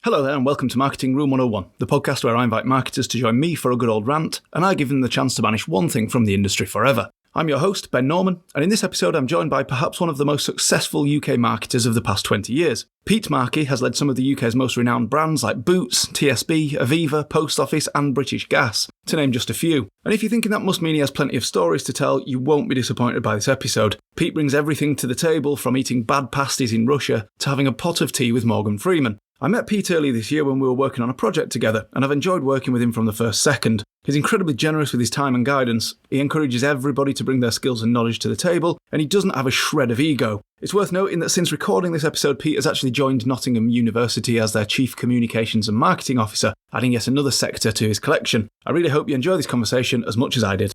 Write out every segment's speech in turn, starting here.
Hello there and welcome to Marketing Room 101, the podcast where I invite marketers to join me for a good old rant, and I give them the chance to banish one thing from the industry forever. I'm your host, Ben Norman, and in this episode I'm joined by perhaps one of the most successful UK marketers of the past 20 years. Pete Markey has led some of the UK's most renowned brands like Boots, TSB, Aviva, Post Office and British Gas, to name just a few. And if you're thinking that must mean he has plenty of stories to tell, you won't be disappointed by this episode. Pete brings everything to the table, from eating bad pasties in Russia to having a pot of tea with More Than Freeman. I met Pete earlier this year when we were working on a project together, and I've enjoyed working with him from the first second. He's incredibly generous with his time and guidance. He encourages everybody to bring their skills and knowledge to the table, and he doesn't have a shred of ego. It's worth noting that since recording this episode, Pete has actually joined Nottingham University as their Chief Communications and Marketing Officer, adding yet another sector to his collection. I really hope you enjoy this conversation as much as I did.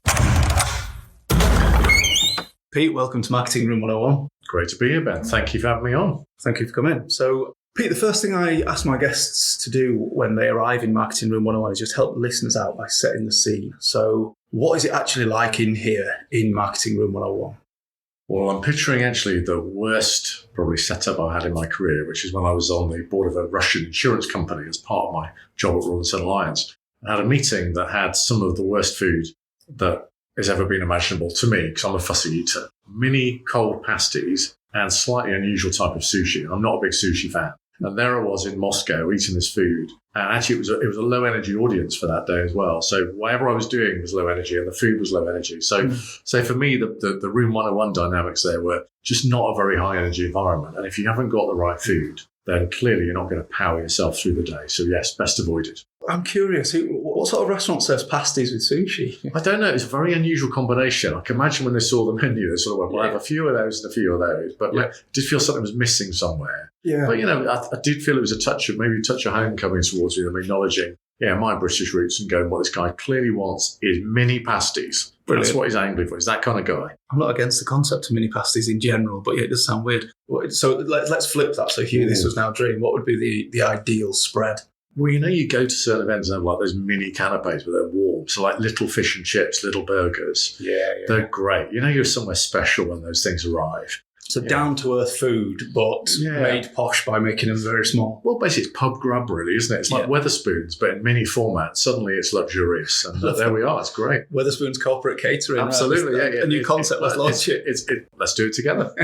Pete, welcome to Marketing Room 101. Great to be here, Ben. Thank you for having me on. Thank you for coming. So, Pete, the first thing I ask my guests to do when they arrive in Marketing Room 101 is just help listeners out by setting the scene. So what is it actually like in here in Marketing Room 101? Well, I'm picturing actually the worst probably setup I had in my career, which is when I was on the board of a Russian insurance company as part of my job at Royal Sun Alliance. I had a meeting that had some of the worst food that has ever been imaginable to me, because I'm a fussy eater. Mini cold pasties and slightly unusual type of sushi. I'm not a big sushi fan. And there I was in Moscow eating this food. And actually it was a low energy audience for that day as well. So whatever I was doing was low energy and the food was low energy. So for me, the Room 101 dynamics there were just not a very high energy environment. And if you haven't got the right food, then clearly you're not going to power yourself through the day. So yes, best avoid it. I'm curious, what sort of restaurant serves pasties with sushi? I don't know. It's a very unusual combination. I can imagine when they saw the menu, they sort of went, we'll have a few of those and a few of those. But I did feel something was missing somewhere. Yeah. But, I did feel it was a touch of home coming towards me, acknowledging, my British roots and going, what this guy clearly wants is mini pasties. Brilliant. That's what he's angling for. He's that kind of guy. I'm not against the concept of mini pasties in general, but it does sound weird. So let's flip that. So if this was now a dream, what would be the ideal spread? Well, you go to certain events and have like those mini canapes, but they're warm. So like little fish and chips, little burgers. Yeah. They're great. You're somewhere special when those things arrive. So down-to-earth food, but made posh by making them very small. Well, basically it's pub grub, really, isn't it? It's like Wetherspoons, but in mini format. Suddenly it's luxurious. And there we are. It's great. Wetherspoons corporate catering. Absolutely, right? A new concept. Let's launch it. Let's do it together.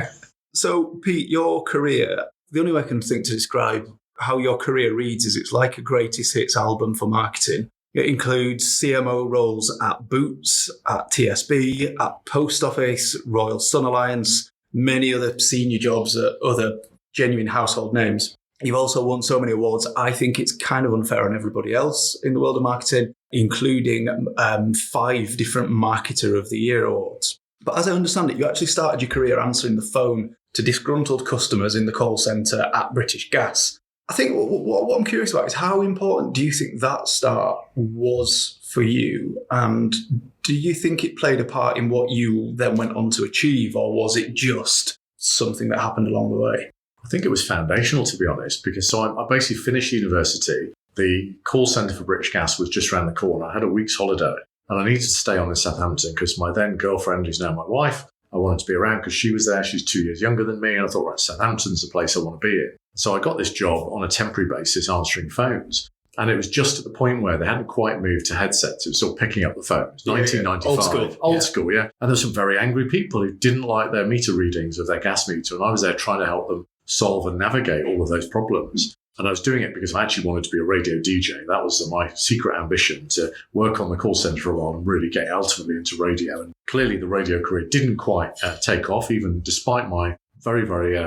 So, Pete, your career, the only way I can think to describe how your career reads is it's like a greatest hits album for marketing. It includes CMO roles at Boots, at TSB, at Post Office, Royal Sun Alliance, many other senior jobs at other genuine household names. You've also won so many awards, I think it's kind of unfair on everybody else in the world of marketing, including 5 different Marketer of the Year awards. But as I understand it, you actually started your career answering the phone to disgruntled customers in the call centre at British Gas. I think what I'm curious about is how important do you think that start was for you? And do you think it played a part in what you then went on to achieve, or was it just something that happened along the way? I think it was foundational, to be honest, because I basically finished university. The call centre for British Gas was just around the corner. I had a week's holiday and I needed to stay on in Southampton because my then girlfriend, who's now my wife, I wanted to be around because she was there. She's 2 years younger than me. And I thought, right, Southampton's the place I want to be in. So I got this job on a temporary basis answering phones. And it was just at the point where they hadn't quite moved to headsets. It was still picking up the phones. 1995. Old school, yeah. And there were some very angry people who didn't like their meter readings of their gas meter. And I was there trying to help them solve and navigate all of those problems. And I was doing it because I actually wanted to be a radio DJ. That was my secret ambition, to work on the call centre for a while and really get ultimately into radio. And clearly the radio career didn't quite take off, even despite my very, very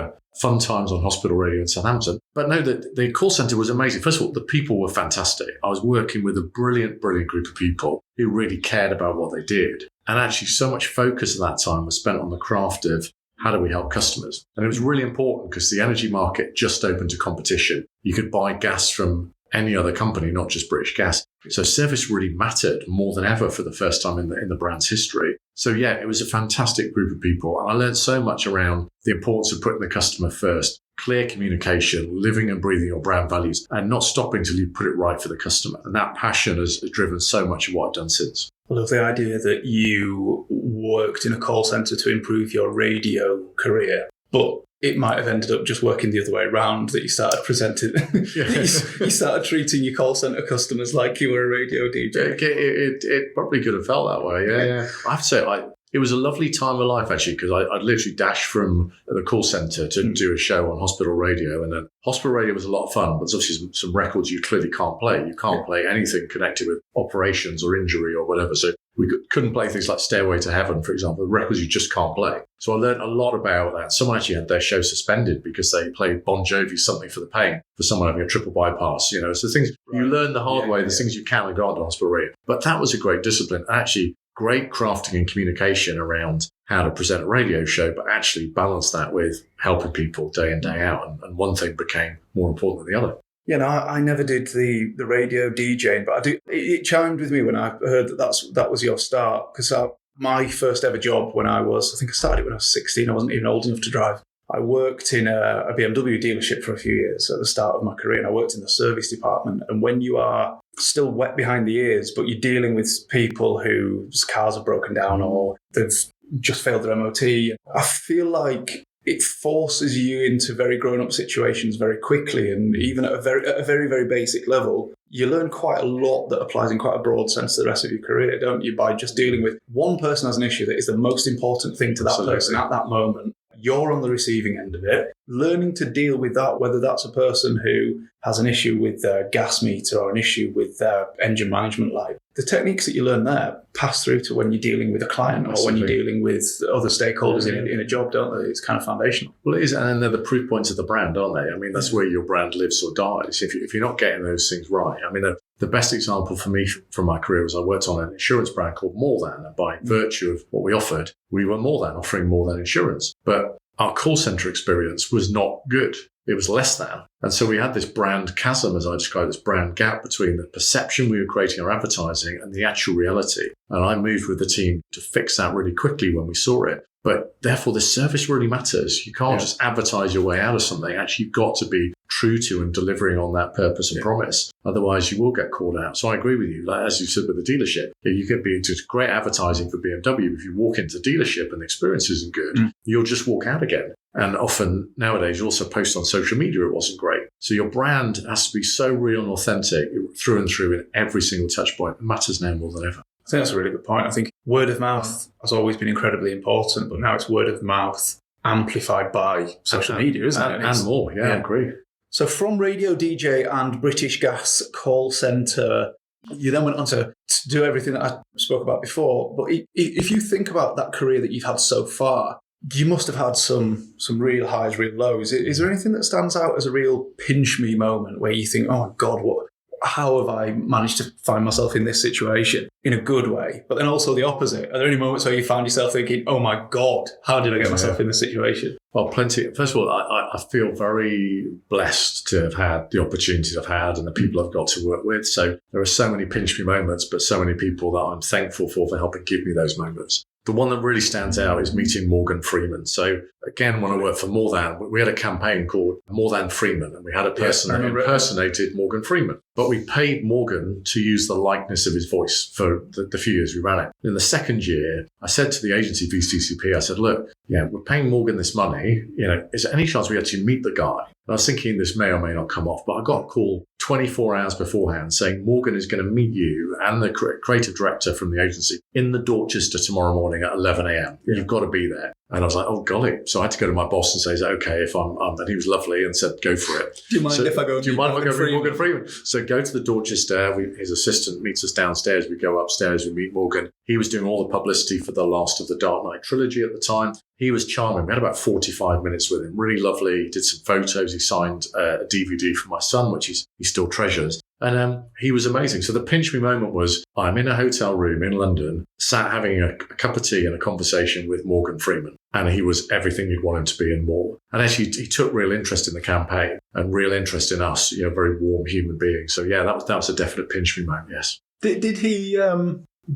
fun times on hospital radio in Southampton. But no, the call centre was amazing. First of all, the people were fantastic. I was working with a brilliant, brilliant group of people who really cared about what they did. And actually so much focus at that time was spent on the craft of how do we help customers? And it was really important because the energy market just opened to competition. You could buy gas from any other company, not just British Gas. So service really mattered more than ever for the first time in the brand's history. So yeah, it was a fantastic group of people. And I learned so much around the importance of putting the customer first, clear communication, living and breathing your brand values, and not stopping till you put it right for the customer. And that passion has driven so much of what I've done since. I love the idea that you worked in a call centre to improve your radio career. but it might have ended up just working the other way around, that you started presenting, you started treating your call centre customers like you were a radio DJ. It probably could have felt that way, yeah. I have to say, it was a lovely time of life, actually, because I'd literally dashed from the call centre to do a show on hospital radio. And then hospital radio was a lot of fun, but there's obviously some records you clearly can't play. You can't play anything connected with operations or injury or whatever. So we couldn't play things like Stairway to Heaven, for example, the records you just can't play. So I learned a lot about that. Someone actually had their show suspended because they played Bon Jovi's Something for the Pain for someone having a triple bypass. So things you learn the hard way, there's things you can't regard on hospital radio. But that was a great discipline. Actually, great crafting and communication around how to present a radio show, but actually balance that with helping people day in, day out. And one thing became more important than the other. Yeah, no, I never did the radio DJing, but it chimed with me when I heard that was your start, because my first ever job I think I started it when I was 16. I wasn't even old enough to drive. I worked in a BMW dealership for a few years at the start of my career, and I worked in the service department. And when you are still wet behind the ears, but you're dealing with people whose cars are broken down or they've just failed their MOT, I feel like it forces you into very grown-up situations very quickly. And even at a very, very basic level, you learn quite a lot that applies in quite a broad sense to the rest of your career, don't you? By just dealing with one person has an issue that is the most important thing to that person at that moment. You're on the receiving end of it, learning to deal with that, whether that's a person who has an issue with their gas meter or an issue with their engine management light. The techniques that you learn there pass through to when you're dealing with a client or when you're dealing with other stakeholders in a job, don't they? It's kind of foundational. Well, it is, and they're the proof points of the brand, aren't they? I mean, that's where your brand lives or dies. If you're not getting those things right, I mean, the best example for me from my career was I worked on an insurance brand called More Than, and by virtue of what we offered, we were more than offering more than insurance. But our call center experience was not good. It was less than. And so we had this brand chasm, as I described, this brand gap between the perception we were creating our advertising and the actual reality. And I moved with the team to fix that really quickly when we saw it. But therefore, the service really matters. You can't just advertise your way out of something. Actually, you've got to be true to and delivering on that purpose and promise. Otherwise, you will get called out. So I agree with you. Like, as you said with the dealership, you could be into great advertising for BMW. If you walk into the dealership and the experience isn't good, you'll just walk out again. And often nowadays, you also post on social media, it wasn't great. So your brand has to be so real and authentic through and through in every single touch point. It matters now more than ever. I think that's a really good point. I think word of mouth has always been incredibly important, but now it's word of mouth amplified by social media, isn't it? And more, I agree. So from radio DJ and British Gas call centre, you then went on to do everything that I spoke about before. But if you think about that career that you've had so far, you must have had some real highs, real lows. Is there anything that stands out as a real pinch me moment where you think, oh my God, how have I managed to find myself in this situation in a good way? But then also the opposite. Are there any moments where you found yourself thinking, oh my God, how did I get myself in this situation? Well, plenty. First of all, I feel very blessed to have had the opportunities I've had and the people I've got to work with. So there are so many pinch me moments, but so many people that I'm thankful for helping give me those moments. The one that really stands out is meeting Morgan Freeman. So again, when I worked for More Than, we had a campaign called More Than Freeman, and we had a person that impersonated Morgan Freeman. But we paid Morgan to use the likeness of his voice for the few years we ran it. In the second year, I said to the agency VCCP, I said, look, we're paying Morgan this money. Is there any chance we actually meet the guy? And I was thinking this may or may not come off, but I got a call 24 hours beforehand saying Morgan is going to meet you and the creative director from the agency in the Dorchester tomorrow morning at 11 a.m. You've got to be there. And I was like, oh, golly. So I had to go to my boss and say, is it okay if I'm and he was lovely and said, go for it. Do you mind if I go and meet Morgan Freeman? So go to the Dorchester. His assistant meets us downstairs. We go upstairs. We meet Morgan. He was doing all the publicity for the last of the Dark Knight trilogy at the time. He was charming. We had about 45 minutes with him. Really lovely. He did some photos. He signed a DVD for my son, which he still treasures. And he was amazing. So the pinch me moment was I'm in a hotel room in London, sat having a cup of tea and a conversation with Morgan Freeman. And he was everything you'd want him to be and more. And actually, he took real interest in the campaign and real interest in us, very warm human being. So that was a definite pinch me moment, yes. Did he...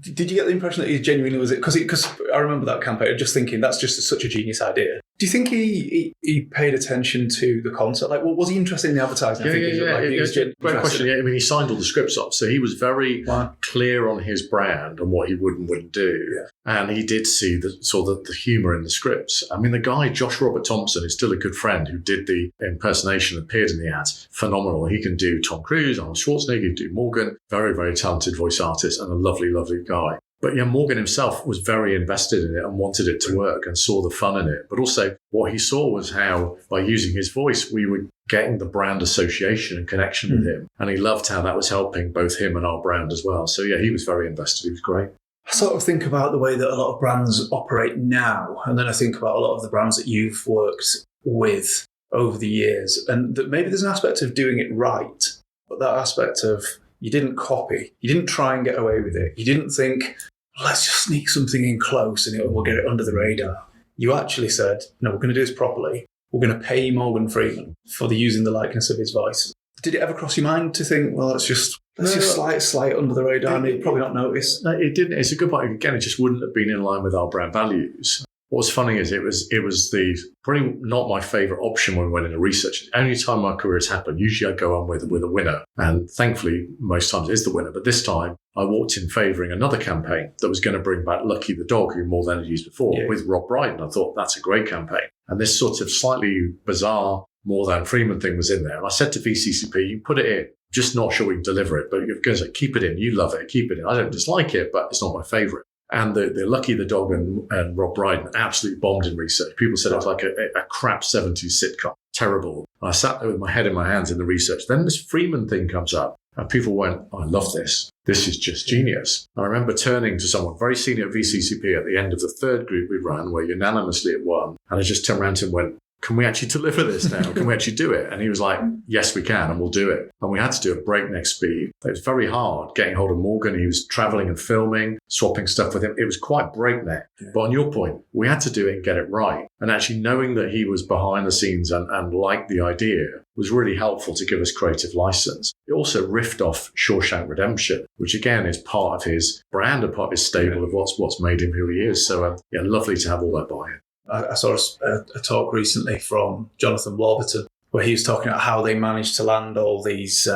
Did you get the impression that he genuinely was it? Because I remember that campaign, just thinking that's just such a genius idea. Do you think he paid attention to the concept? Like, was he interested in the advertising? Great question. Yeah, I mean, he signed all the scripts off, so he was very clear on his brand and what he would and wouldn't do. Yeah. And he did see the humour in the scripts. I mean, the guy, Josh Robert Thompson, is still a good friend who did the impersonation, appeared in the ads. Phenomenal. He can do Tom Cruise, Arnold Schwarzenegger, he can do Morgan. Very, very talented voice artist and a lovely, lovely guy. But yeah, Morgan himself was very invested in it and wanted it to work and saw the fun in it. But also what he saw was how by using his voice, we were getting the brand association and connection with him. And he loved how that was helping both him and our brand as well. So yeah, he was very invested. He was great. I sort of think about the way that a lot of brands operate now. And then I think about a lot of the brands that you've worked with over the years. And that maybe there's an aspect of doing it right, but that aspect of you didn't copy. You didn't try and get away with it. You didn't think, let's just sneak something in close and we'll get it under the radar. You actually said, no, we're going to do this properly. We're going to pay Morgan Freeman for using the likeness of his voice. Did it ever cross your mind to think, well, let's just slide under the radar and he'd probably not notice? No, it didn't. It's a good point. Again, it just wouldn't have been in line with our brand values. What's funny is it was probably not my favourite option when we went into research. The only time my career has happened, usually I go on with a winner. And thankfully, most times it is the winner. But this time, I walked in favouring another campaign that was going to bring back Lucky the dog, who More Than had used before, with Rob Brydon. I thought, that's a great campaign. And this sort of slightly bizarre More Than Freeman thing was in there. And I said to VCCP, you put it in. Just not sure we can deliver it. But you're going to say, keep it in. You love it. Keep it in. I don't dislike it, but it's not my favourite. And the Lucky the Dog and Rob Brydon absolutely bombed in research. People said it was like a crap 70s sitcom. Terrible. I sat there with my head in my hands in the research. Then this Freeman thing comes up and people went, I love this. This is just genius. And I remember turning to someone very senior at VCCP at the end of the third group we ran where unanimously it won. And I just turned around to him and went, can we actually deliver this now? Can we actually do it? And he was like, yes, we can, and we'll do it. And we had to do it breakneck speed. It was very hard getting hold of Morgan. He was traveling and filming, swapping stuff with him. It was quite breakneck. Yeah. But on your point, we had to do it and get it right. And actually knowing that he was behind the scenes and liked the idea was really helpful to give us creative license. It also riffed off Shawshank Redemption, which again is part of his brand, a part of his stable of what's made him who he is. So lovely to have all that buy-in. I saw a talk recently from Jonathan Warburton where he was talking about how they managed to land all these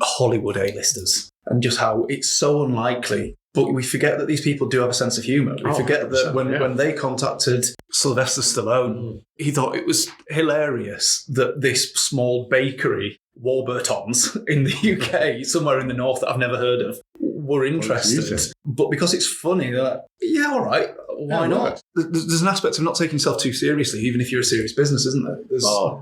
Hollywood A-listers and just how it's so unlikely. But we forget that these people do have a sense of humour. We forget that when they contacted Sylvester Stallone, he thought it was hilarious that this small bakery, Warburtons, in the UK, somewhere in the north that I've never heard of, were interested. But because it's funny, they're like, yeah, all right, why not? There's an aspect of not taking yourself too seriously, even if you're a serious business, isn't there?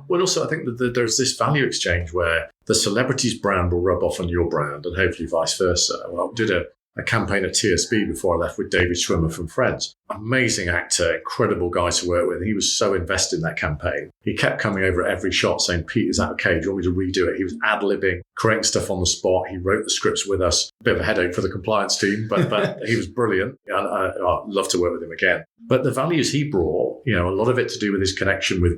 Well, also, I think that there's this value exchange where the celebrity's brand will rub off on your brand and hopefully vice versa. Well, I did a campaign at TSB before I left with David Schwimmer from Friends. Amazing actor, incredible guy to work with. He was so invested in that campaign. He kept coming over at every shot saying, Pete, is that okay? Do you want me to redo it? He was ad-libbing, creating stuff on the spot. He wrote the scripts with us. A bit of a headache for the compliance team, but he was brilliant. And I'd love to work with him again. But the values he brought, a lot of it to do with his connection with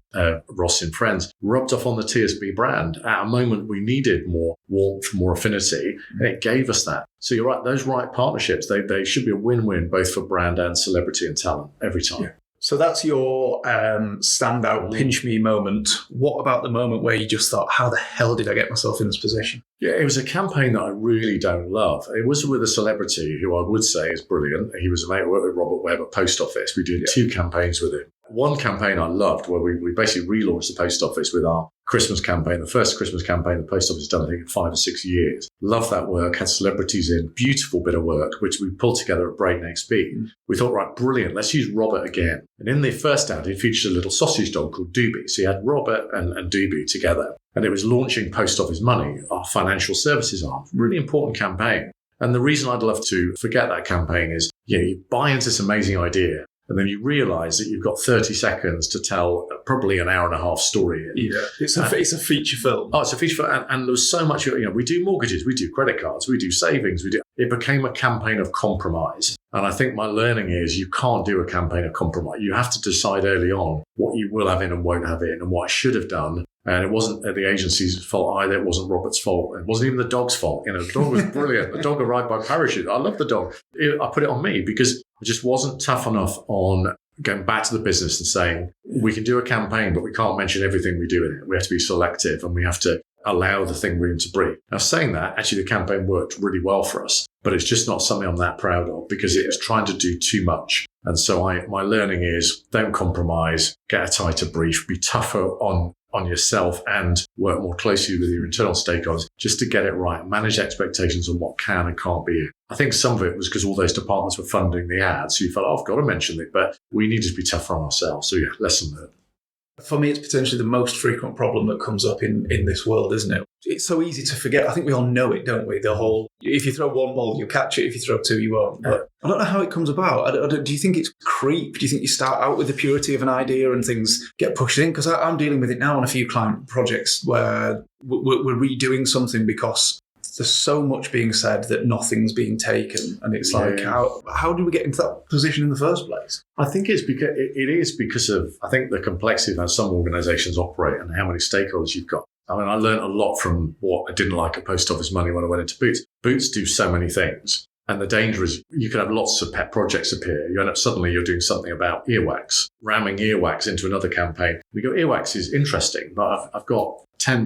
Ross in Friends, rubbed off on the TSB brand at a moment we needed more warmth, more affinity, and it gave us that. So you're right, those right partnerships, they should be a win-win both for brand and celebrity and talent every time. Yeah. So that's your standout pinch me moment. What about the moment where you just thought, how the hell did I get myself in this position? Yeah, it was a campaign that I really don't love. It was with a celebrity who I would say is brilliant. He was a mate who worked with Robert Webb at Post Office. We did 2 campaigns with him. One campaign I loved where we basically relaunched the Post Office with our Christmas campaign, the first Christmas campaign the Post Office has done, I think, in 5 or 6 years. Loved that work, had celebrities in, beautiful bit of work, which we pulled together at breakneck speed. We thought, right, brilliant, let's use Robert again. And in the first ad, he featured a little sausage dog called Doobie. So he had Robert and Doobie together. And it was launching Post Office Money, our financial services arm. Really important campaign. And the reason I'd love to forget that campaign is, you buy into this amazing idea, and then you realise that you've got 30 seconds to tell probably an hour and a half story. Yeah, it's a feature film. Oh, it's a feature film. And there was so much, we do mortgages, we do credit cards, we do savings, it became a campaign of compromise. And I think my learning is you can't do a campaign of compromise. You have to decide early on what you will have in and won't have in and what I should have done. And it wasn't the agency's fault either. It wasn't Robert's fault. It wasn't even the dog's fault. The dog was brilliant. The dog arrived by parachute. I love the dog. I put it on me because I just wasn't tough enough on going back to the business and saying, we can do a campaign, but we can't mention everything we do in it. We have to be selective and we have to allow the thing room to breathe. Now, saying that, actually, the campaign worked really well for us, but it's just not something I'm that proud of because it was trying to do too much. And so my learning is don't compromise, get a tighter brief, be tougher on yourself and work more closely with your internal stakeholders just to get it right, manage expectations on what can and can't be. I think some of it was because all those departments were funding the ads. So you felt, I've got to mention it, but we needed to be tougher on ourselves. So yeah, lesson learned. For me, it's potentially the most frequent problem that comes up in this world, isn't it? It's so easy to forget. I think we all know it, don't we? The whole, if you throw one ball, you'll catch it. If you throw two, you won't. But I don't know how it comes about. Do you think it's creep? Do you think you start out with the purity of an idea and things get pushed in? Because I'm dealing with it now on a few client projects where we're redoing something because there's so much being said that nothing's being taken. And it's how do we get into that position in the first place? I think it is because of, I think, the complexity of how some organizations operate and how many stakeholders you've got. I mean, I learned a lot from what I didn't like at Post Office Money when I went into Boots. Boots do so many things. And the danger is you can have lots of pet projects appear. You end up suddenly you're doing something about earwax, ramming earwax into another campaign. We go, earwax is interesting, but I've got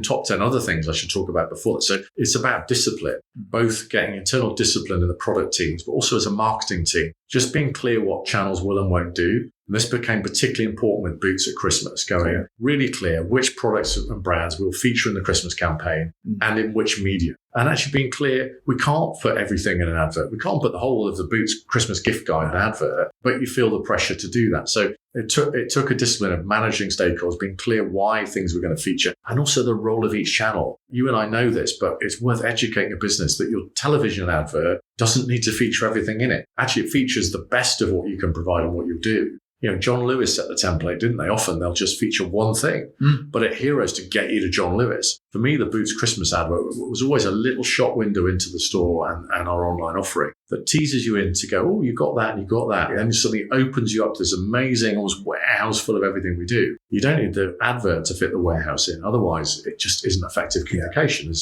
top 10 other things I should talk about before that. So it's about discipline, both getting internal discipline in the product teams, but also as a marketing team, just being clear what channels will and won't do. And this became particularly important with Boots at Christmas, going really clear which products and brands will feature in the Christmas campaign and in which media. And actually being clear, we can't put everything in an advert. We can't put the whole of the Boots Christmas gift guide in an advert, but you feel the pressure to do that. So it took a discipline of managing stakeholders, being clear why things were going to feature, and also the role of each channel. You and I know this, but it's worth educating a business that your television advert doesn't need to feature everything in it. Actually, it features the best of what you can provide and what you do. You know, John Lewis set the template, didn't they? Often they'll just feature one thing, but at Heroes to get you to John Lewis. For me, the Boots Christmas advert was always a little shop window into the store and our online offering that teases you in to go, oh, you got that and you got that. And then suddenly opens you up to this amazing almost warehouse full of everything we do. You don't need the advert to fit the warehouse in. Otherwise, it just isn't effective communication.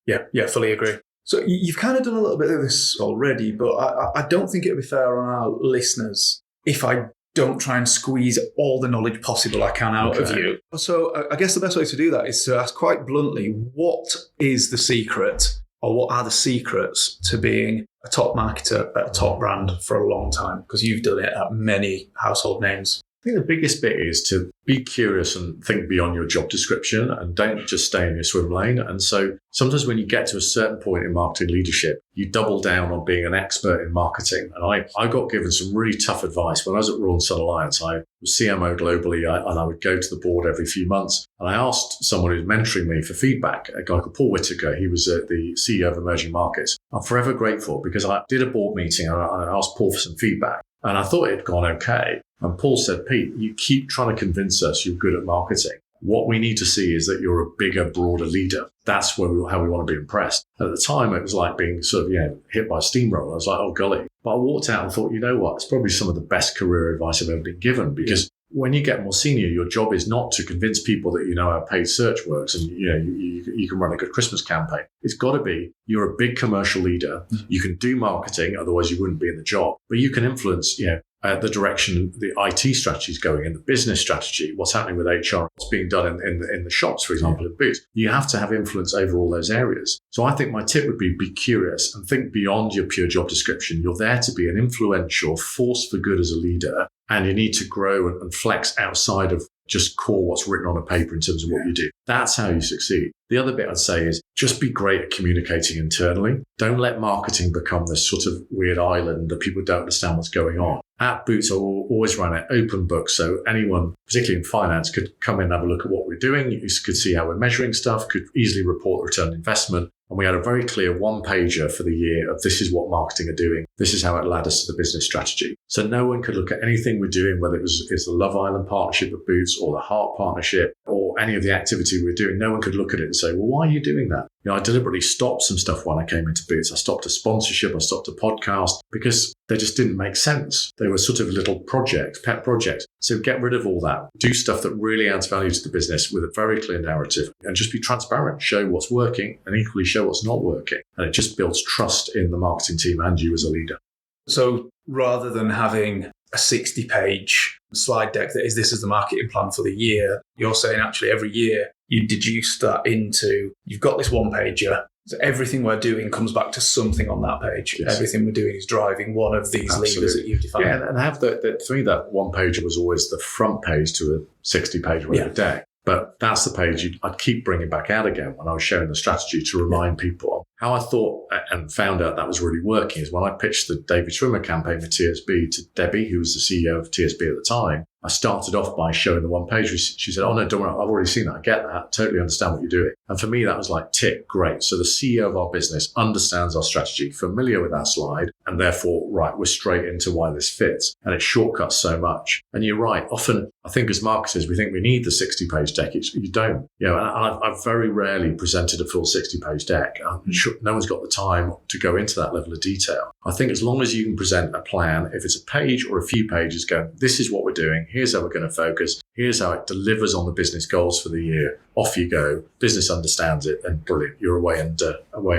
Yeah, fully agree. So you've kind of done a little bit of this already, but I don't think it would be fair on our listeners if I don't try and squeeze all the knowledge possible I can out of you. So I guess the best way to do that is to ask quite bluntly, what is the secret, or what are the secrets to being a top marketer at a top brand for a long time? Because you've done it at many household names. I think the biggest bit is to be curious and think beyond your job description and don't just stay in your swim lane. And so sometimes when you get to a certain point in marketing leadership, you double down on being an expert in marketing. And I got given some really tough advice. When I was at Royal & Sun Alliance, I was CMO globally, and I would go to the board every few months. And I asked someone who's mentoring me for feedback, a guy called Paul Whittaker. He was the CEO of Emerging Markets. I'm forever grateful because I did a board meeting and I asked Paul for some feedback. And I thought it had gone okay. And Paul said, Pete, you keep trying to convince us you're good at marketing. What we need to see is that you're a bigger, broader leader. That's how we want to be impressed. At the time, it was like being sort of, hit by a steamroller. I was like, oh, golly. But I walked out and thought, you know what? It's probably some of the best career advice I've ever been given, because when you get more senior, your job is not to convince people that you know how paid search works and you can run a good Christmas campaign. It's got to be you're a big commercial leader. You can do marketing, otherwise you wouldn't be in the job. But you can influence, the direction the IT strategy is going in, the business strategy, what's happening with HR, what's being done in the shops, for example, in Boots. You have to have influence over all those areas. So I think my tip would be curious and think beyond your pure job description. You're there to be an influential force for good as a leader, and you need to grow and flex outside of just core what's written on a paper in terms of what you do. That's how you succeed. The other bit I'd say is just be great at communicating internally. Don't let marketing become this sort of weird island that people don't understand what's going on. At Boots, I will always run an open book. So anyone, particularly in finance, could come in and have a look at what we're doing. You could see how we're measuring stuff, could easily report the return on investment. And we had a very clear one-pager for the year of this is what marketing are doing. This is how it led us to the business strategy. So no one could look at anything we're doing, whether it's the Love Island partnership at Boots or the Heart partnership or any of the activity we're doing. No one could look at it and say, well, why are you doing that? I deliberately stopped some stuff when I came into Boots. I stopped a sponsorship. I stopped a podcast because they just didn't make sense. They were sort of little projects, pet projects. So get rid of all that. Do stuff that really adds value to the business with a very clear narrative and just be transparent. Show what's working and equally show what's not working. And it just builds trust in the marketing team and you as a leader. So rather than having a 60-page slide deck that is, this is the marketing plan for the year. You're saying actually every year you deduce that into, you've got this one-pager. So everything we're doing comes back to something on that page. Yes. Everything we're doing is driving one of these levers that you've defined. Yeah, and I have for me, that one page was always the front page to a 60-page deck. But that's the page I'd keep bringing back out again when I was sharing the strategy to remind people. How I thought and found out that was really working is when I pitched the David Schwimmer campaign for TSB to Debbie, who was the CEO of TSB at the time. I started off by showing the one page. She said, oh, no, don't worry. I've already seen that. I get that. Totally understand what you're doing. And for me, that was like, tick, great. So the CEO of our business understands our strategy, familiar with that slide, and therefore, right, we're straight into why this fits. And it shortcuts so much. And you're right. Often, I think as marketers, we think we need the 60-page deck. You don't. You know, and I've very rarely presented a full 60-page deck. I'm sure no one's got the time to go into that level of detail. I think as long as you can present a plan, if it's a page or a few pages, go, this is what we're doing. Here's how we're going to focus. Here's how it delivers on the business goals for the year. Off you go. Business understands it, and brilliant. You're away and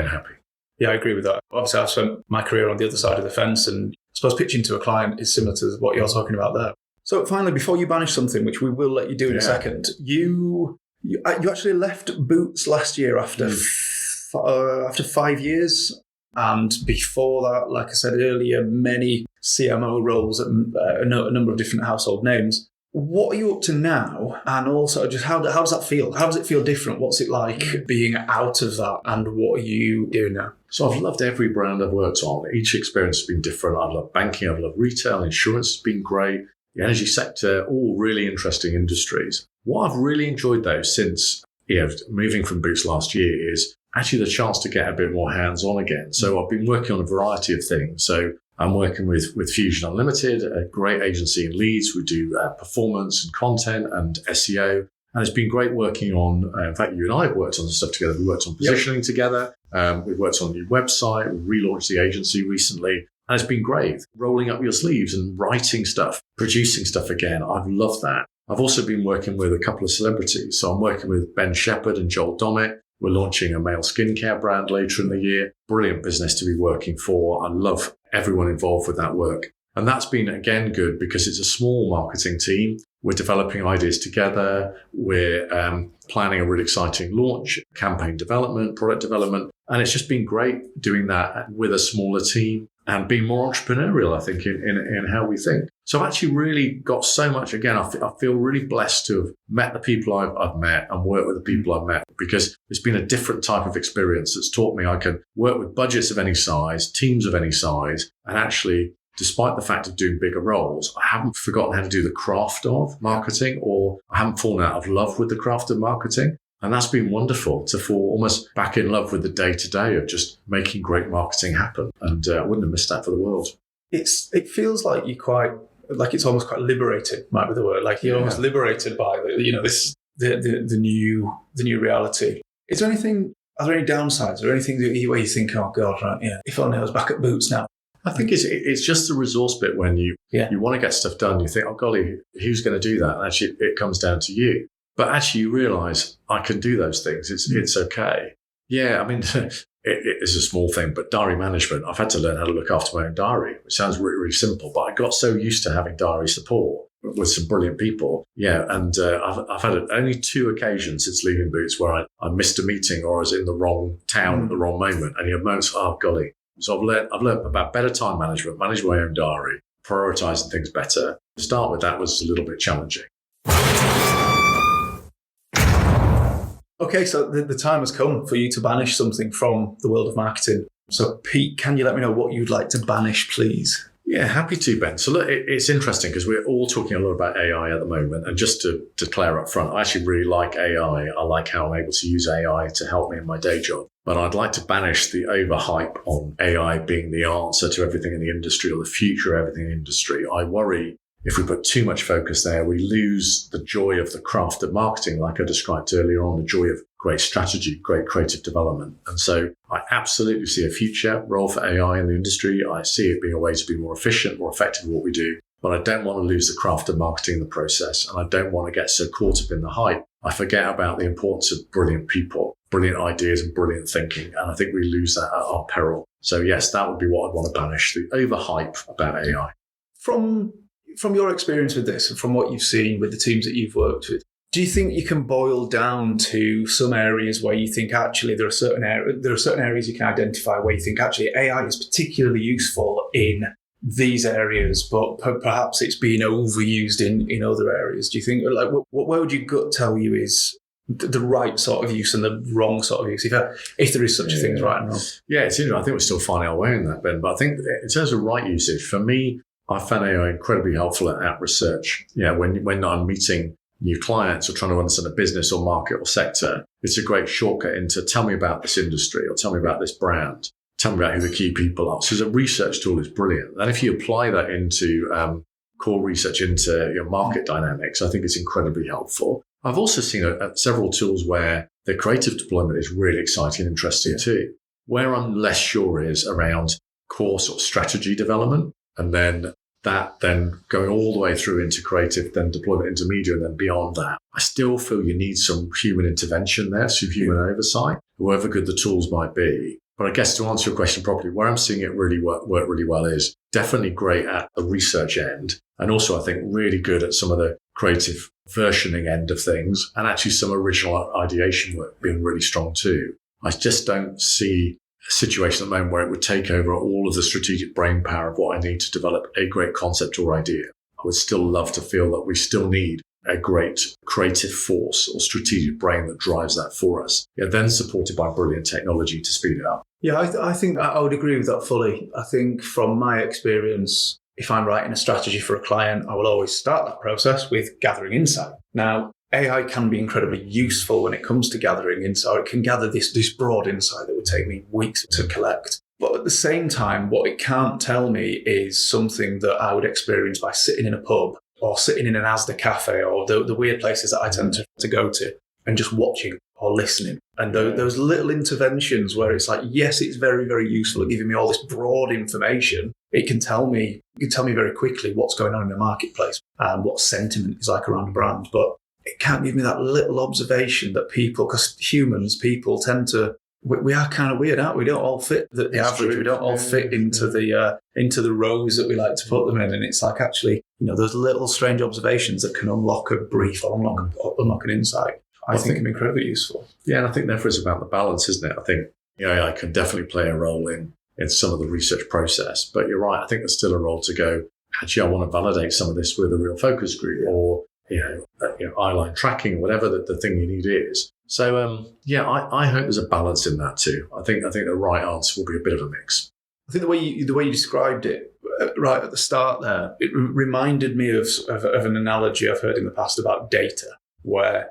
happy. Yeah, I agree with that. Obviously, I've spent my career on the other side of the fence, and I suppose pitching to a client is similar to what you're talking about there. So finally, before you banish something, which we will let you do in a second, you actually left Boots last year after 5 years. And before that, like I said earlier, many CMO roles at a number of different household names. What are you up to now? And also, just how does that feel? How does it feel different? What's it like being out of that? And what are you doing now? So I've loved every brand I've worked on. Each experience has been different. I've loved banking. I've loved retail. Insurance has been great. The energy sector, all really interesting industries. What I've really enjoyed, though, since moving from Boots last year is actually the chance to get a bit more hands-on again. So I've been working on a variety of things. So I'm working with Fusion Unlimited, a great agency in Leeds. We do performance and content and SEO. And it's been great working on, in fact, you and I have worked on stuff together. We worked on positioning together. We've worked on a new website. We relaunched the agency recently. And it's been great. Rolling up your sleeves and writing stuff, producing stuff again. I've loved that. I've also been working with a couple of celebrities. So I'm working with Ben Shepherd and Joel Dommett. We're launching a male skincare brand later in the year. Brilliant business to be working for. I love everyone involved with that work. And that's been, again, good because it's a small marketing team. We're developing ideas together. We're planning a really exciting launch, campaign development, product development. And it's just been great doing that with a smaller team and being more entrepreneurial, I think, in how we think. So I've actually really got so much. Again, I feel really blessed to have met the people I've met and worked with the people I've met, because it's been a different type of experience that's taught me I can work with budgets of any size, teams of any size, and actually, despite the fact of doing bigger roles, I haven't forgotten how to do the craft of marketing, or I haven't fallen out of love with the craft of marketing. And that's been wonderful to fall almost back in love with the day-to-day of just making great marketing happen. And I wouldn't have missed that for the world. It feels like it's almost quite liberating, might be the word. Like you're almost liberated by the new reality. Are there any downsides or anything where you think, oh God, right, yeah, if only I was back at Boots now? I think it's just the resource bit when you want to get stuff done. You think, oh golly, who's going to do that? And actually, it comes down to you. But actually, you realise I can do those things. It's okay. Yeah, I mean, it is a small thing, but diary management. I've had to learn how to look after my own diary, which sounds really, really simple. But I got so used to having diary support with some brilliant people. Yeah, and I've had only 2 occasions since leaving Boots where I missed a meeting or I was in the wrong town at the wrong moment. And you have moments, oh golly. So I've learned about better time management, manage my own diary, prioritising things better. To start with, that was a little bit challenging. Okay, so the time has come for you to banish something from the world of marketing. So Pete, can you let me know what you'd like to banish, please? Yeah, happy to, Ben. So look, it's interesting because we're all talking a lot about AI at the moment. And just to declare up front, I actually really like AI. I like how I'm able to use AI to help me in my day job. But I'd like to banish the overhype on AI being the answer to everything in the industry or the future of everything in the industry. I worry if we put too much focus there, we lose the joy of the craft of marketing, like I described earlier on, the joy of great strategy, great creative development. And so I absolutely see a future role for AI in the industry. I see it being a way to be more efficient, more effective at what we do. But I don't want to lose the craft of marketing in the process. And I don't want to get so caught up in the hype. I forget about the importance of brilliant people, brilliant ideas and brilliant thinking. And I think we lose that at our peril. So yes, that would be what I'd want to banish, the overhype about AI. from your experience with this and from what you've seen with the teams that you've worked with, do you think you can boil down to some areas where you think actually there are certain areas you can identify where you think actually AI is particularly useful in these areas, but perhaps it's being overused in other areas? Do you think, like, where would your gut tell you is the right sort of use and the wrong sort of use, if there is such a thing as right and wrong? Yeah, it's interesting. I think we're still finding our way in that, Ben. But I think in terms of right usage, for me, I found AI incredibly helpful at research. Yeah, when I'm meeting new clients or trying to understand a business or market or sector, it's a great shortcut into tell me about this industry or tell me about this brand, tell me about who the key people are. So as a research tool, it's brilliant. And if you apply that into core research into your market dynamics, I think it's incredibly helpful. I've also seen several tools where the creative deployment is really exciting and interesting too. Where I'm less sure is around core sort of strategy development, and then that then going all the way through into creative, then deployment into media, and then beyond that. I still feel you need some human intervention there, some human oversight, however good the tools might be. But I guess to answer your question properly, where I'm seeing it really work really well is definitely great at the research end, and also I think really good at some of the creative versioning end of things, and actually some original ideation work being really strong too. I just don't see a situation at the moment where it would take over all of the strategic brain power of what I need to develop a great concept or idea. I would still love to feel that we still need a great creative force or strategic brain that drives that for us, then supported by brilliant technology to speed it up. Yeah, I think I would agree with that fully. I think from my experience, if I'm writing a strategy for a client, I will always start that process with gathering insight. Now, AI can be incredibly useful when it comes to gathering insight. It can gather this broad insight that would take me weeks to collect. But at the same time, what it can't tell me is something that I would experience by sitting in a pub or sitting in an Asda cafe or the weird places that I tend to go to and just watching or listening. And those little interventions where it's like, yes, it's very, very useful at giving me all this broad information. It can tell me very quickly what's going on in the marketplace and what sentiment is like around a brand. But it can't give me that little observation that people tend to, we are kind of weird, aren't we? We don't all fit the average. True. We don't all fit into the rows that we like to put them in. And it's like actually, those little strange observations that can unlock a brief or unlock an insight. I think can be incredibly useful. Yeah, and I think therefore it's about the balance, isn't it? I think AI can definitely play a role in some of the research process. But you're right, I think there's still a role to go, actually, I want to validate some of this with a real focus group or, eyeline tracking or whatever the thing you need is. So, I hope there's a balance in that too. I think the right answer will be a bit of a mix. I think the way you described it right at the start there, it reminded me of an analogy I've heard in the past about data, where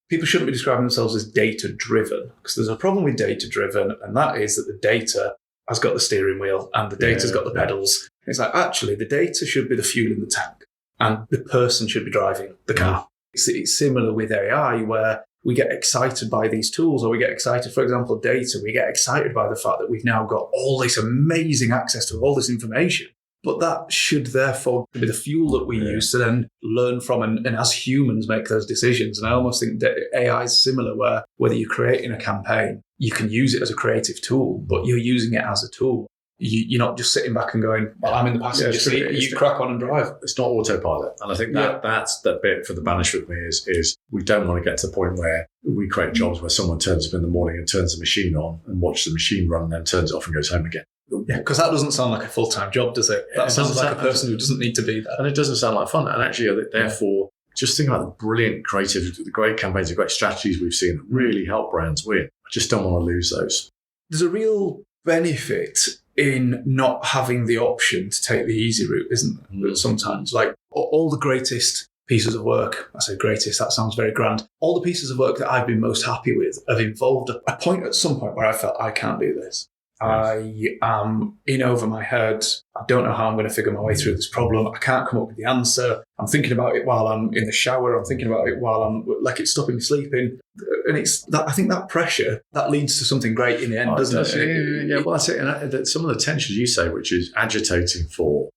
people shouldn't be describing themselves as data-driven, because there's a problem with data-driven, and that is that the data has got the steering wheel and the data's got the pedals. It's like, actually, the data should be the fuel in the tank and the person should be driving the car. It's similar with AI, where we get excited by these tools, or we get excited, for example, data. We get excited by the fact that we've now got all this amazing access to all this information. But that should therefore be the fuel that we use to then learn from and as humans make those decisions. And I almost think that AI is similar, where whether you're creating a campaign, you can use it as a creative tool, but you're using it as a tool. You're not just sitting back and going, well, I'm in the passenger seat, you crack on and drive. It's not autopilot. And I think that's the bit for the banish with me is we don't want to get to the point where we create jobs where someone turns up in the morning and turns the machine on and watches the machine run and then turns it off and goes home again. Yeah, because that doesn't sound like a full-time job, does it? That sounds like a person who doesn't need to be there. And it doesn't sound like fun. And actually, therefore, just think about the brilliant creative, the great campaigns, the great strategies we've seen that really help brands win. I just don't want to lose those. There's a real benefit in not having the option to take the easy route, isn't there? Sometimes, like all the greatest pieces of work, I say greatest, that sounds very grand. All the pieces of work that I've been most happy with have involved a point at some point where I felt I can't do this. I am in over my head. I don't know how I'm going to figure my way through this problem. I can't come up with the answer. I'm thinking about it while I'm in the shower. I'm thinking about it while I'm like it's stopping me sleeping. And it's that I think that pressure that leads to something great in the end, doesn't it? Yeah, well, that's it. And some of the tensions you say, which is agitating for,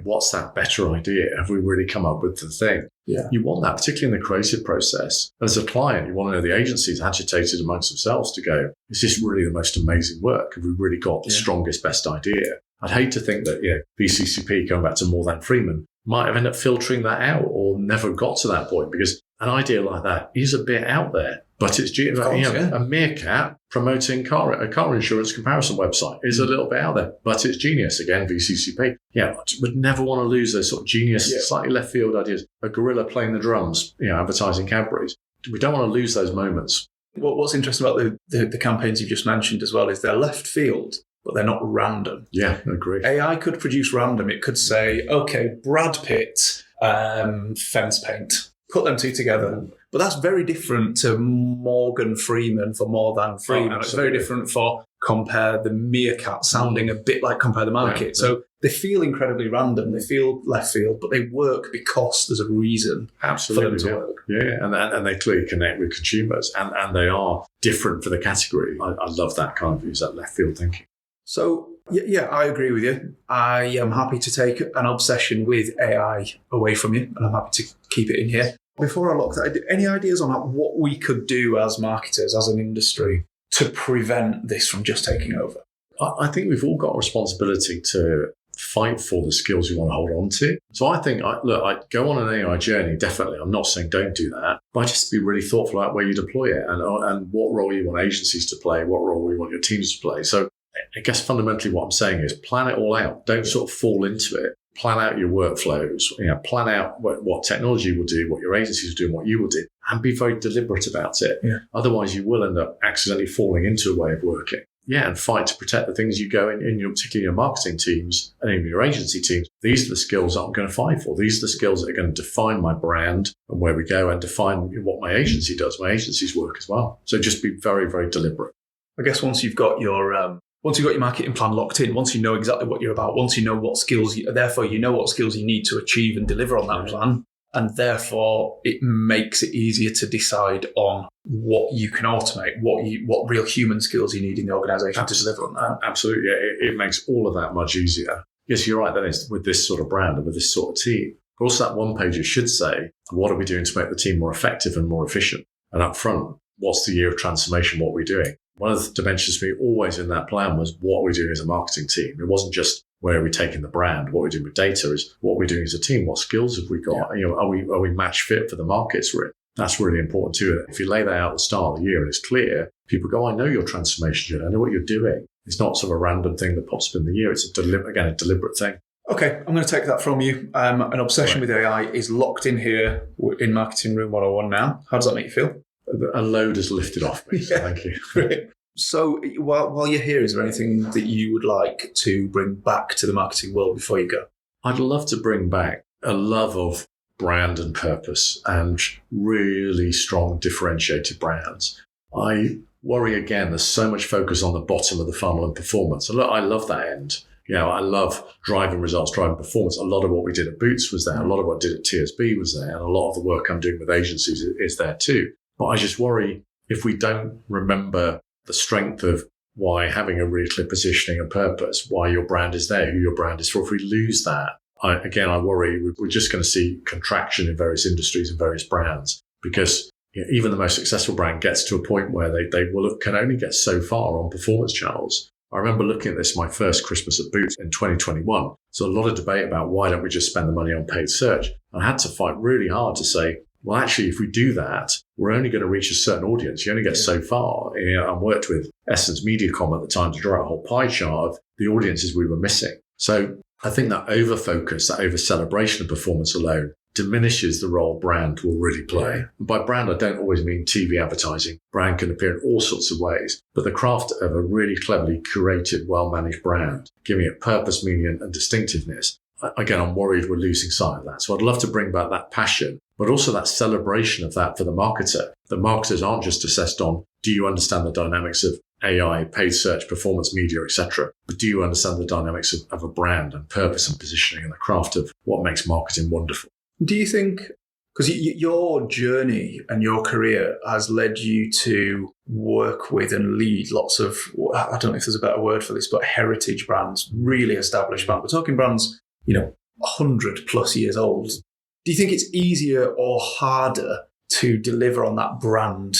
what's that better idea? Have we really come up with the thing? Yeah. You want that, particularly in the creative process. As a client, you want to know the agency's agitated amongst themselves to go, is this really the most amazing work? Have we really got the strongest, best idea? I'd hate to think that, BCCP, going back to More Than Freeman, might have ended up filtering that out or never got to that point, because an idea like that is a bit out there. But it's a meerkat promoting a car insurance comparison website is a little bit out there, but it's genius. Again, VCCP. Yeah, would never want to lose those sort of genius, slightly left field ideas. A gorilla playing the drums, advertising Cadbury's. We don't want to lose those moments. What's interesting about the campaigns you've just mentioned as well is they're left field, but they're not random. Yeah, I agree. AI could produce random. It could say, okay, Brad Pitt, fence paint. Put them two together. But that's very different to Morgan Freeman for More Than Freeman. It's very different for Compare the Meerkat, sounding a bit like Compare the Market. Yeah. So they feel incredibly random. They feel left field, but they work because there's a reason for them to work. Yeah, and they clearly connect with consumers, and they are different for the category. I love that kind of use, that left field thinking. So, yeah, I agree with you. I am happy to take an obsession with AI away from you, and I'm happy to keep it in here. Before I look, any ideas on what we could do as marketers, as an industry, to prevent this from just taking over? I think we've all got a responsibility to fight for the skills you want to hold on to. So I think, I go on an AI journey, definitely. I'm not saying don't do that, but just be really thoughtful about where you deploy it and what role you want agencies to play, what role you want your teams to play. So I guess fundamentally what I'm saying is plan it all out. Don't sort of fall into it. Plan out your workflows, plan out what technology will do, what your agencies will do, and what you will do, and be very deliberate about it. Yeah. Otherwise, you will end up accidentally falling into a way of working. Yeah, and fight to protect the things you go in particularly your marketing teams and in your agency teams. These are the skills that I'm going to fight for. These are the skills that are going to define my brand and where we go, and define what my agency does, my agency's work as well. So just be very, very deliberate. I guess once you've got your marketing plan locked in, once you know exactly what you're about, once you know what skills, therefore you know what skills you need to achieve and deliver on that plan, and therefore it makes it easier to decide on what you can automate, what real human skills you need in the organisation to deliver on that. Absolutely, it makes all of that much easier. Yes, you're right. That is with this sort of brand and with this sort of team. But also that one page should say, what are we doing to make the team more effective and more efficient? And up front, what's the year of transformation? What are we doing? One of the dimensions for me always in that plan was what we're doing as a marketing team. It wasn't just where are we taking the brand. What we're doing with data is what we're doing as a team. What skills have we got? Yeah. Are we match fit for the markets we're in? That's really important too. If you lay that out at the start of the year and it's clear, people go, I know your transformation journey. I know what you're doing. It's not sort of a random thing that pops up in the year. It's a deliberate thing. Okay, I'm going to take that from you. An obsession with AI is locked in here in Marketing Room 101 now. How does that make you feel? A load is lifted off me, so thank you. So while you're here, is there anything that you would like to bring back to the marketing world before you go? I'd love to bring back a love of brand and purpose and really strong differentiated brands. I worry, again, there's so much focus on the bottom of the funnel and performance. And look, I love that end. I love driving results, driving performance. A lot of what we did at Boots was there. A lot of what I did at TSB was there. And a lot of the work I'm doing with agencies is there too. But I just worry if we don't remember the strength of why having a really clear positioning and purpose, why your brand is there, who your brand is for. If we lose that, I worry we're just going to see contraction in various industries and various brands, because even the most successful brand gets to a point where they can only get so far on performance channels. I remember looking at this my first Christmas at Boots in 2021. So a lot of debate about why don't we just spend the money on paid search? I had to fight really hard to say, well, actually, if we do that, we're only going to reach a certain audience. You only get so far. I worked with Essence Mediacom at the time to draw out a whole pie chart of the audiences we were missing. So I think that over-focus, that over-celebration of performance alone diminishes the role brand will really play. Yeah. And by brand, I don't always mean TV advertising. Brand can appear in all sorts of ways. But the craft of a really cleverly curated, well-managed brand, giving it purpose, meaning, and distinctiveness, again, I'm worried we're losing sight of that. So I'd love to bring back that passion, but also that celebration of that for the marketer. The marketers aren't just assessed on, do you understand the dynamics of AI, paid search, performance media, etc. But do you understand the dynamics of a brand and purpose and positioning and the craft of what makes marketing wonderful? Do you think, because your journey and your career has led you to work with and lead lots of, I don't know if there's a better word for this, but heritage brands, really established brands. We're talking brands 100 plus years old. Do you think it's easier or harder to deliver on that brand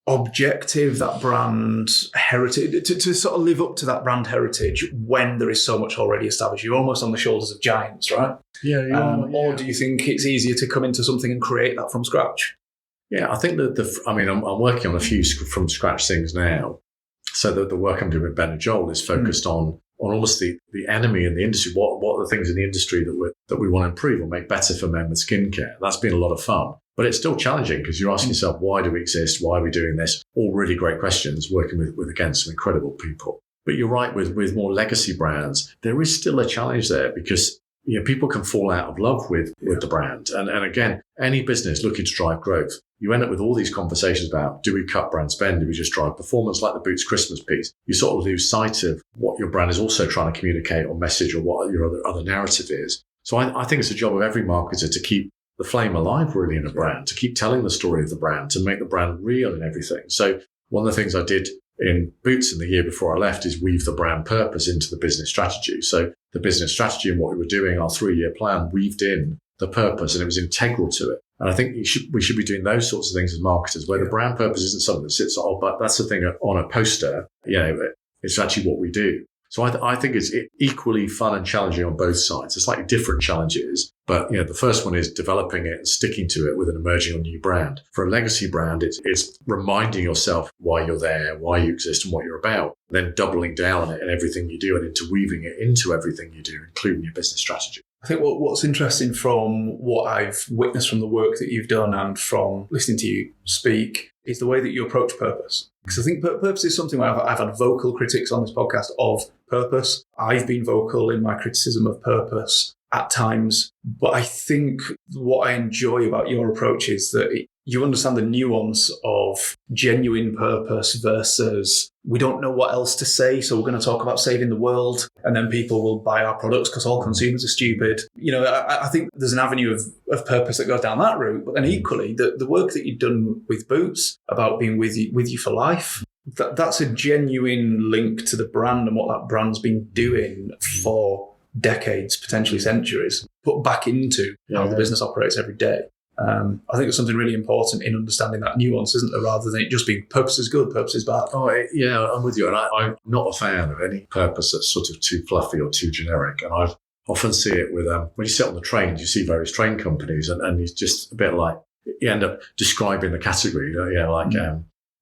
objective, that brand heritage, to sort of live up to that brand heritage when there is so much already established? You're almost on the shoulders of giants, right? Yeah. Or do you think it's easier to come into something and create that from scratch? Yeah, I think that I'm working on a few from scratch things now. So the work I'm doing with Ben and Joel is focused on almost the enemy in the industry. What are the things in the industry that we want to improve or make better for men with skincare? That's been a lot of fun. But it's still challenging because you're asking yourself, why do we exist? Why are we doing this? All really great questions, working with again, some incredible people. But you're right, with more legacy brands, there is still a challenge there because people can fall out of love with the brand. And again, any business looking to drive growth, you end up with all these conversations about, do we cut brand spend? Do we just drive performance like the Boots Christmas piece? You sort of lose sight of what your brand is also trying to communicate or message or what your other narrative is. So I think it's a job of every marketer to keep the flame alive really in a brand, to keep telling the story of the brand, to make the brand real and everything. So one of the things I did in Boots in the year before I left is weave the brand purpose into the business strategy. So the business strategy and what we were doing, our 3-year plan, weaved in the purpose and it was integral to it. And I think we should be doing those sorts of things as marketers, where the brand purpose isn't something that sits, but that's the thing on a poster. It's actually what we do. So I think it's equally fun and challenging on both sides. It's slightly different challenges, but the first one is developing it and sticking to it with an emerging or new brand. For a legacy brand, it's reminding yourself why you're there, why you exist, and what you're about. Then doubling down on it in everything you do and interweaving it into everything you do, including your business strategy. I think what's interesting from what I've witnessed from the work that you've done and from listening to you speak is the way that you approach purpose. Because I think purpose is something where I've had vocal critics on this podcast of purpose. I've been vocal in my criticism of purpose at times. But I think what I enjoy about your approach is that you understand the nuance of genuine purpose versus we don't know what else to say, so we're going to talk about saving the world, and then people will buy our products because all consumers are stupid. I think there's an avenue of purpose that goes down that route. But then equally, the work that you've done with Boots about being with you for life, that's a genuine link to the brand and what that brand's been doing for decades, potentially centuries, put back into how the business operates every day. I think there's something really important in understanding that nuance, isn't there, rather than it just being purpose is good, purpose is bad. Oh, yeah, I'm with you. And I'm not a fan of any purpose that's sort of too fluffy or too generic. And I often see it with, when you sit on the trains, you see various train companies and it's just a bit like, you end up describing the category,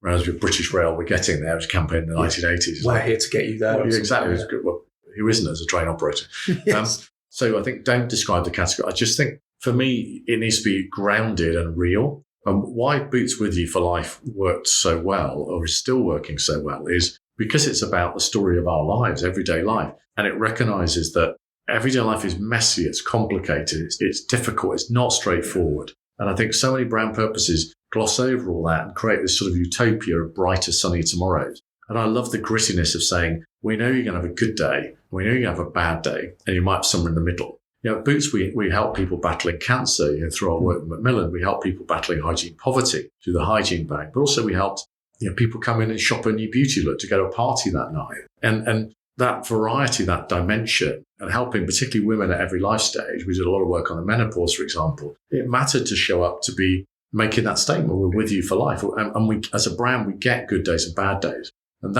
whereas with British Rail, we're getting there, it was a campaign in the 1980s. We're here to get you there. Well, exactly. Well, who isn't as a train operator? Yes. So I think don't describe the category. I just think, for me, it needs to be grounded and real. And why Boots With You for Life worked so well, or is still working so well, is because it's about the story of our lives, everyday life. And it recognizes that everyday life is messy, it's complicated, it's difficult, it's not straightforward. And I think so many brand purposes gloss over all that and create this sort of utopia of brighter, sunny tomorrows. And I love the grittiness of saying, we know you're going to have a good day, we know you're going to have a bad day, and you might have somewhere in the middle. At Boots, we help people battling cancer through our work with Macmillan. We help people battling hygiene poverty through the hygiene bag. But also we helped people come in and shop a new beauty look to go to a party that night. And that variety, that dimension, and helping particularly women at every life stage. We did a lot of work on the menopause, for example. It mattered to show up to be making that statement, we're with you for life. And we, as a brand, we get good days and bad days. And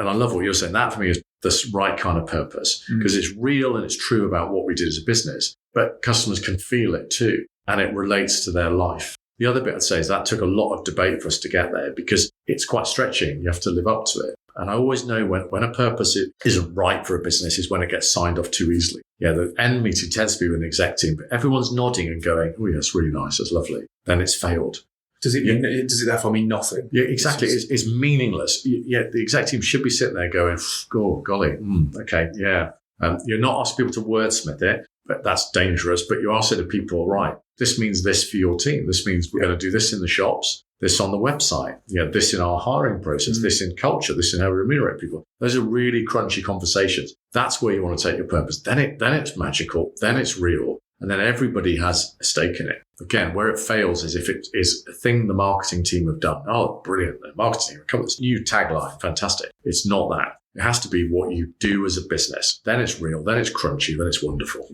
I love what you're saying. That for me is the right kind of purpose because it's real and it's true about what we did as a business, but customers can feel it too. And it relates to their life. The other bit I'd say is that took a lot of debate for us to get there because it's quite stretching. You have to live up to it. And I always know when a purpose isn't right for a business is when it gets signed off too easily. The end meeting tends to be with an exec team, but everyone's nodding and going, oh, yeah, that's really nice. That's lovely. Then it's failed. Does it therefore mean nothing? Yeah, exactly. It's meaningless. The exec team should be sitting there going, oh, golly, okay, yeah. You're not asking people to wordsmith it, but that's dangerous. But you are saying to people, right, this means this for your team. This means we're going to do this in the shops, this on the website, this in our hiring process, this in culture, this in how we remunerate people. Those are really crunchy conversations. That's where you want to take your purpose. Then it's magical. Then it's real. And then everybody has a stake in it. Again, where it fails is if it is a thing the marketing team have done. Oh, brilliant. The marketing team, come with this new tagline. Fantastic. It's not that. It has to be what you do as a business. Then it's real. Then it's crunchy. Then it's wonderful.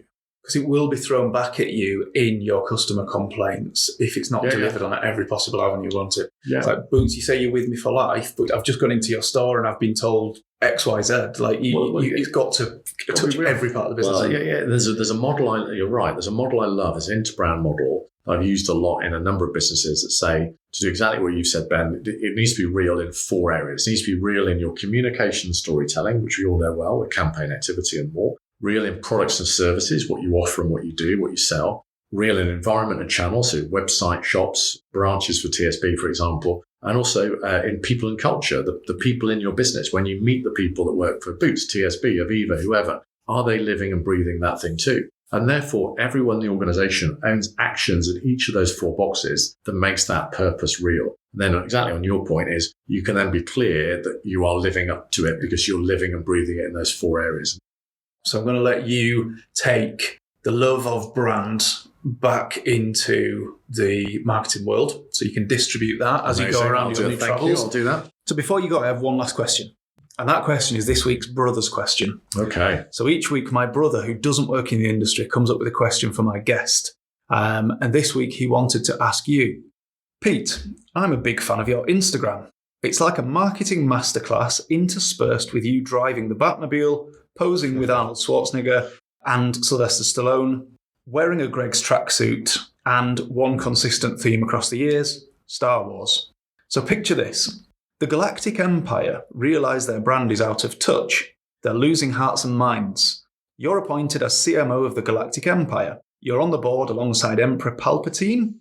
because it will be thrown back at you in your customer complaints if it's not delivered on every possible avenue, won't it? Yeah. It's like, Boots, you say you're with me for life, but I've just gone into your store and I've been told X, Y, Z. Like, it's got to touch every part of the business. Well, there's a model, you're right, there's a model I love, it's an interbrand model I've used a lot in a number of businesses that say, to do exactly what you said, Ben, it needs to be real in 4 areas. It needs to be real in your communication and storytelling, which we all know well, with campaign activity and more. Real in products and services, what you offer and what you do, what you sell. Real in environment and channels, so website, shops, branches for TSB, for example. And also in people and culture, the people in your business. When you meet the people that work for Boots, TSB, Aviva, whoever, are they living and breathing that thing too? And therefore, everyone in the organization owns actions in each of those 4 boxes that makes that purpose real. And then exactly on your point is you can then be clear that you are living up to it because you're living and breathing it in those 4 areas. So I'm going to let you take the love of brand back into the marketing world so you can distribute that as you go around your new travels. I'll do that. So before you go, I have one last question. And that question is this week's brother's question. Okay. So each week, my brother, who doesn't work in the industry, comes up with a question for my guest. And this week, he wanted to ask you, Pete, I'm a big fan of your Instagram. It's like a marketing masterclass interspersed with you driving the Batmobile, posing with Arnold Schwarzenegger and Sylvester Stallone, wearing a Greg's tracksuit, and one consistent theme across the years, Star Wars. So picture this. The Galactic Empire realise their brand is out of touch. They're losing hearts and minds. You're appointed as CMO of the Galactic Empire. You're on the board alongside Emperor Palpatine,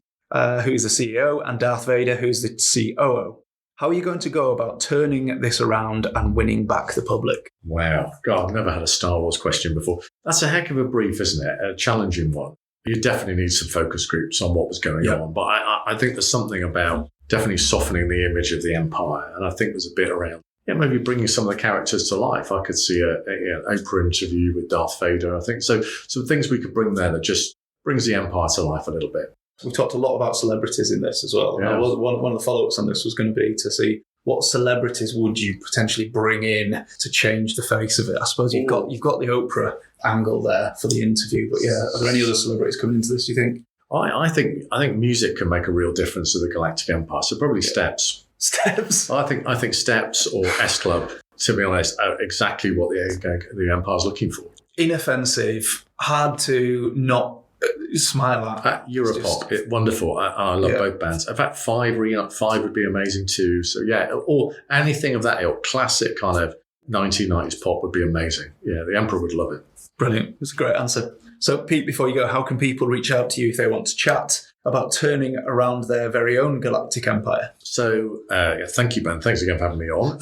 who's the CEO, and Darth Vader, who's the COO. How are you going to go about turning this around and winning back the public? Wow. God, I've never had a Star Wars question before. That's a heck of a brief, isn't it? A challenging one. You definitely need some focus groups on what was going on. But I think there's something about definitely softening the image of the Empire. And I think there's a bit around, maybe bringing some of the characters to life. I could see an Oprah interview with Darth Vader. I think so. Some things we could bring there that just brings the Empire to life a little bit. We've talked a lot about celebrities in this as well. Yeah. One of the follow-ups on this was going to be to see what celebrities would you potentially bring in to change the face of it. I suppose you've got the Oprah angle there for the interview, but are there any other celebrities coming into this, do you think? I think music can make a real difference to the Galactic Empire. So probably Steps. Steps. I think Steps or S Club, to be honest, are exactly what the Empire's looking for. Inoffensive, hard to not smile at. Europop, wonderful. I love both bands. In fact, Five would be amazing too. So or anything of that ilk, classic kind of 1990s pop would be amazing. Yeah, the Emperor would love it. Brilliant. That's a great answer. So, Pete, before you go, how can people reach out to you if they want to chat about turning around their very own Galactic Empire? So, thank you, Ben. Thanks again for having me on.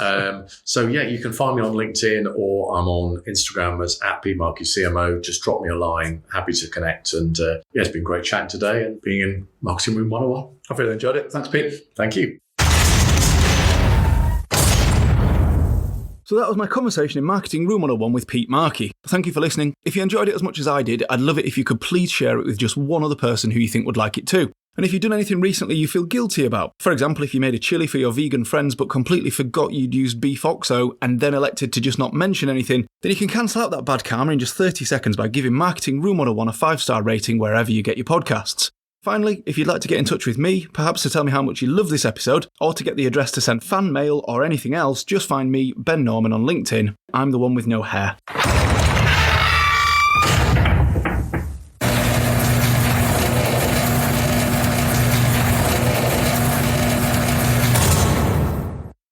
You can find me on LinkedIn or I'm on Instagram as @Pete Markey CMO. Just drop me a line. Happy to connect. And it's been great chatting today and being in Marketing Room 101. I've really enjoyed it. Thanks, Pete. Thank you. So that was my conversation in Marketing Room 101 with Pete Markey. Thank you for listening. If you enjoyed it as much as I did, I'd love it if you could please share it with just one other person who you think would like it too. And if you've done anything recently you feel guilty about, for example, if you made a chili for your vegan friends but completely forgot you'd used beef oxo and then elected to just not mention anything, then you can cancel out that bad karma in just 30 seconds by giving Marketing Room 101 a 5-star rating wherever you get your podcasts. Finally, if you'd like to get in touch with me, perhaps to tell me how much you love this episode, or to get the address to send fan mail or anything else, just find me, Ben Norman, on LinkedIn. I'm the one with no hair.